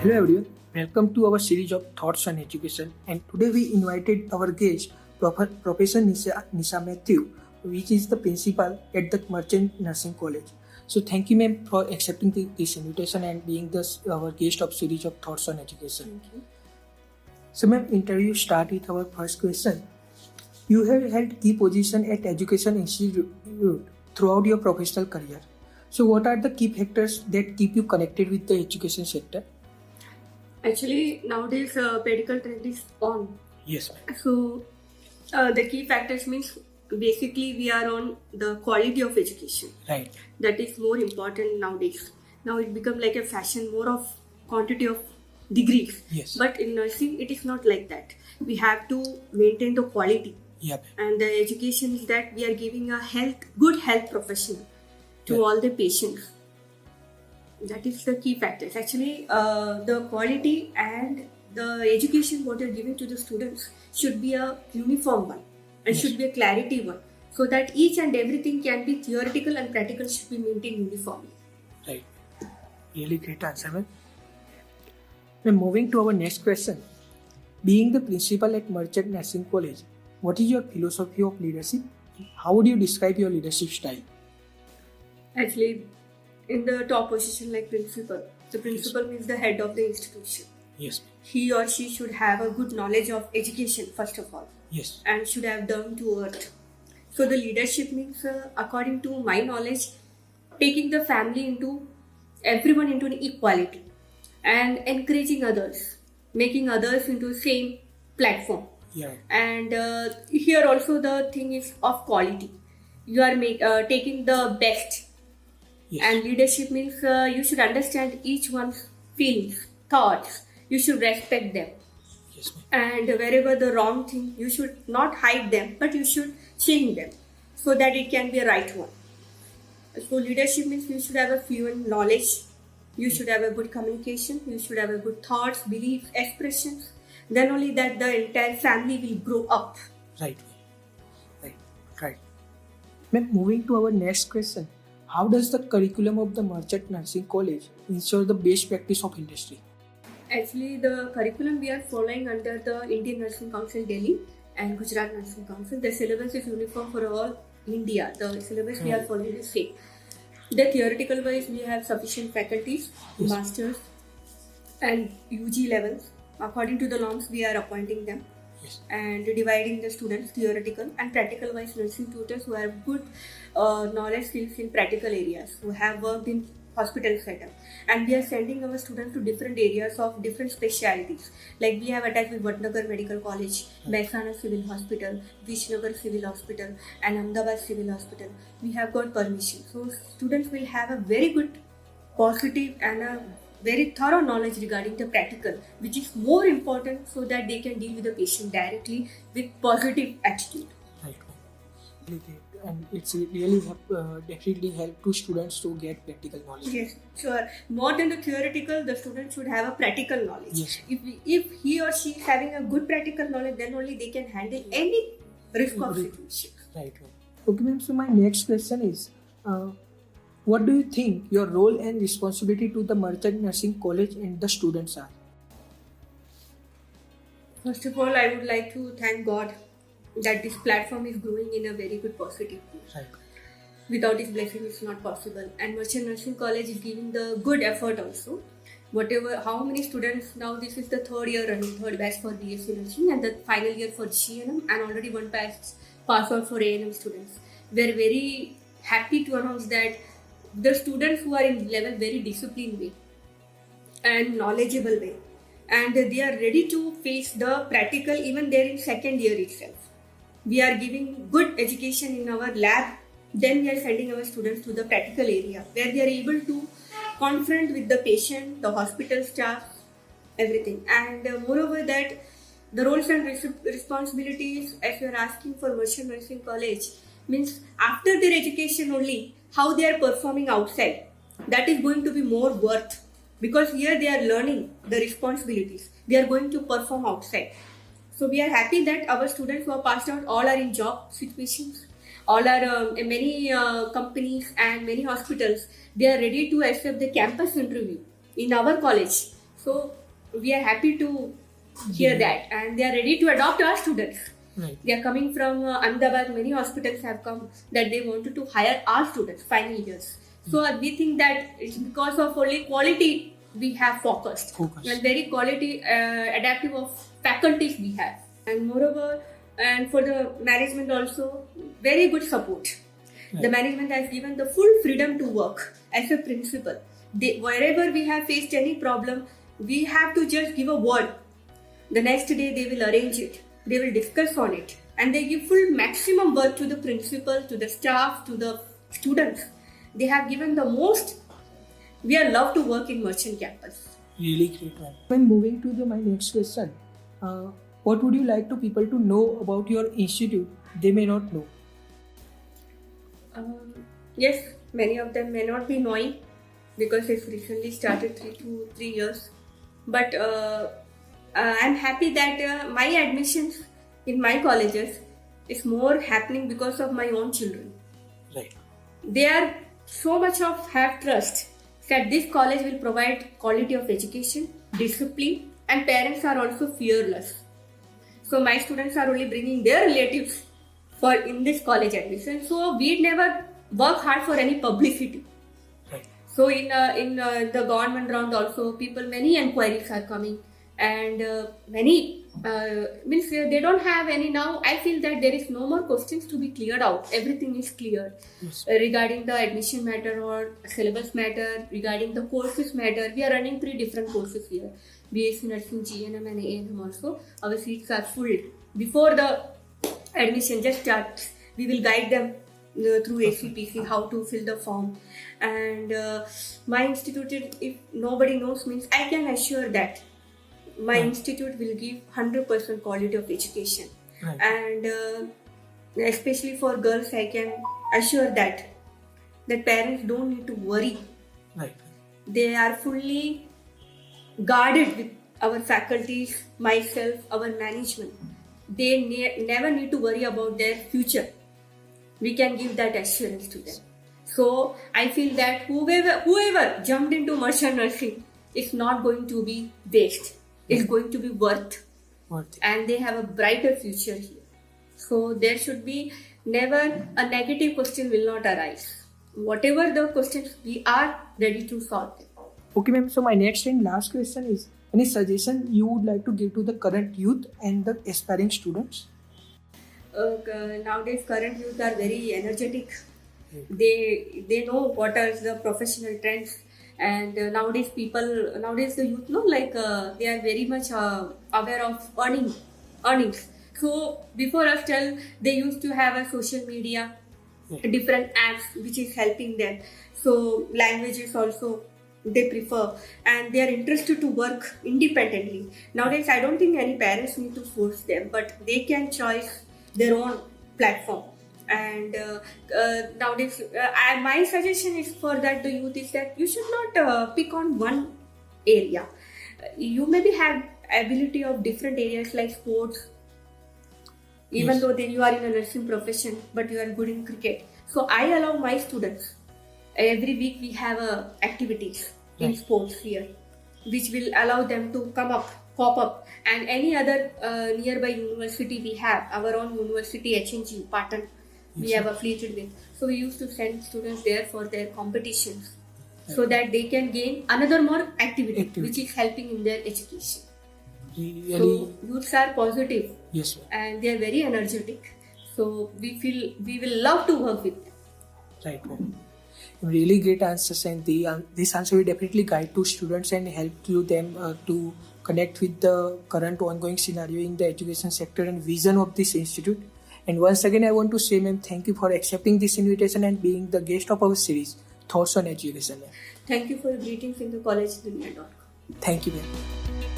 Hello everyone, welcome to our series of Thoughts on Education. And today we invited our guest, Professor Nisha Matthew, which is the principal at the Merchant Nursing College. So thank you, ma'am, for accepting this invitation and being our guest of series of Thoughts on Education. Thank you. So, ma'am, interview start with our first question. You have held key position at Education Institute throughout your professional career. So, what are the key factors that keep you connected with the education sector? Actually, nowadays medical trend is on. Yes, ma'am. So the key factors means basically we are on the quality of education. Right. That is more important nowadays. Now it become like a fashion, more of quantity of degrees. Yes. But in nursing, it is not like that. We have to maintain the quality. Yep. And the education is that we are giving a good health professional to Yeah. all the patients. That is the key factors. Actually, the quality and the education what you're giving to the students should be a uniform one and Yes. should be a clarity one, so that each and everything can be theoretical and practical should be maintained uniformly. Right. Really great answer, ma'am. Now, moving to our next question. Being the principal at Merchant Nursing College, what is your philosophy of leadership? How would you describe your leadership style? Actually, in the top position like principal, the principal means the head of the institution. Yes. He or she should have a good knowledge of education first of all, Yes. and should have down to earth. So the leadership means, according to my knowledge, taking the family into everyone into an equality and encouraging others, making others into same platform. Yeah. And here also the thing is of quality. You are taking the best. Yes. And leadership means you should understand each one's feelings, thoughts. You should respect them. Yes, ma'am. And wherever the wrong thing, you should not hide them, but you should change them so that it can be a right one. So leadership means you should have a fluent knowledge, you should have a good communication, you should have a good thoughts, beliefs, expressions. Then only that the entire family will grow up. Right. Right. Right. Ma'am, moving to our next question. How does the curriculum of the Merchant Nursing College ensure the best practice of industry? Actually, the curriculum we are following under the Indian Nursing Council Delhi and Gujarat Nursing Council. The syllabus is uniform for all India. The syllabus we are following is same. The theoretical wise, we have sufficient faculties, Yes. masters, and UG levels. According to the norms, we are appointing them. Yes. And dividing the students theoretical and practical wise nursing tutors who have good knowledge skills in practical areas, who have worked in hospital setup, and we are sending our students to different areas of different specialities. Like we have attached with Vatnagar Medical College, Mehsana Civil Hospital, Vishnagar Civil Hospital, and Ahmedabad Civil Hospital. We have got permission, so students will have a very good, positive, and a very thorough knowledge regarding the practical, which is more important so that they can deal with the patient directly with positive attitude. Right. Really great. And it's really definitely help to students to get practical knowledge. Yes, sure. More than the theoretical, the student should have a practical knowledge. Yes. If he or she is having a good practical knowledge, then only they can handle any risk of situation. Right. Okay, ma'am. So my next question is, what do you think your role and responsibility to the Merchant Nursing College and the students are? First of all, I would like to thank God that this platform is growing in a very good positive way. Right. Without his blessing, it's not possible. And Merchant Nursing College is giving the good effort also. How many students now? This is the third batch for BSc Nursing, and the final year for GNM, and already one pass out for ANM students. We're very happy to announce that the students who are in level very disciplined way and knowledgeable way, and they are ready to face the practical even there in second year itself. We are giving good education in our lab, then we are sending our students to the practical area where they are able to confront with the patient, the hospital staff, everything. And moreover that the roles and responsibilities, as you are asking for Merchant Nursing College, means after their education only, how they are performing outside, that is going to be more worth, because here they are learning the responsibilities. They are going to perform outside. So we are happy that our students who are passed out all are in job situations. All are in many companies and many hospitals. They are ready to accept the campus interview in our college. So we are happy to hear that, and they are ready to adopt our students. Right. They are coming from Ahmedabad. Many hospitals have come that they wanted to hire our students final years. So we think that it's because of only quality we have focused. And very quality adaptive of faculties we have, and moreover, and for the management also very good support. Right. The management has given the full freedom to work as a principal. Wherever we have faced any problem, we have to just give a word. The next day they will arrange it. They will discuss on it, and they give full maximum work to the principal, to the staff, to the students. They have given the most. We are love to work in Merchant campus. Really great, man. When moving to my next question, what would you like to people to know about your institute they may not know? Yes, many of them may not be knowing because it's recently started 3 years. But I'm happy that my admissions in my colleges is more happening because of my own children. Right. They are so much of have trust that this college will provide quality of education, discipline, and parents are also fearless. So my students are only bringing their relatives for in this college admission. So we never work hard for any publicity. Right. So in the government round also, many inquiries are coming, and many means they don't have any now. I feel that there is no more questions to be cleared out. Everything is clear. Yes. Regarding the admission matter or syllabus matter, regarding the courses matter. We are running 3 different courses here: BSc Nursing, GNM, and ANM. Also, our seats are full before the admission just starts. We will guide them through ACPC how to fill the form, and my institute, if nobody knows, means I can assure that my institute will give 100% quality of education. Right. And especially for girls, I can assure that parents don't need to worry. Right. They are fully guarded with our faculties, myself, our management. They never need to worry about their future. We can give that assurance to them. So I feel that whoever jumped into merchant nursing is not going to be waste. It's going to be worth it. And they have a brighter future here. So there should be never a negative question will not arise. Whatever the questions, we are ready to solve them. Okay, ma'am. So my next and last question is, any suggestion you would like to give to the current youth and the aspiring students? Nowadays, current youth are very energetic. They know what are the professional trends, and nowadays the youth know they are very much aware of earnings. So before us, they used to have a social media, different apps which is helping them. So languages also they prefer, and they are interested to work independently. Nowadays, I don't think any parents need to force them, but they can choose their own platform. And nowadays, my suggestion is for that the youth is that you should not pick on one area. You maybe have ability of different areas like sports, even though then you are in a nursing profession, but you are good in cricket. So I allow my students, every week we have activities in sports here, which will allow them to pop up, and any other nearby university we have, our own university HNG, Patan, we have affiliated with. So we used to send students there for their competitions, so that they can gain another more activity. Which is helping in their education. Really? So youths are positive. Yes, sir. And they are very energetic. So we feel we will love to work with them. Right, ma'am. Really great answers, and this answer will definitely guide to students and help them to connect with the current ongoing scenario in the education sector and vision of this institute. And once again, I want to say, ma'am, thank you for accepting this invitation and being the guest of our series, Thoughts on Education. Thank you for your greetings in the collegedunia.com. Thank you, ma'am.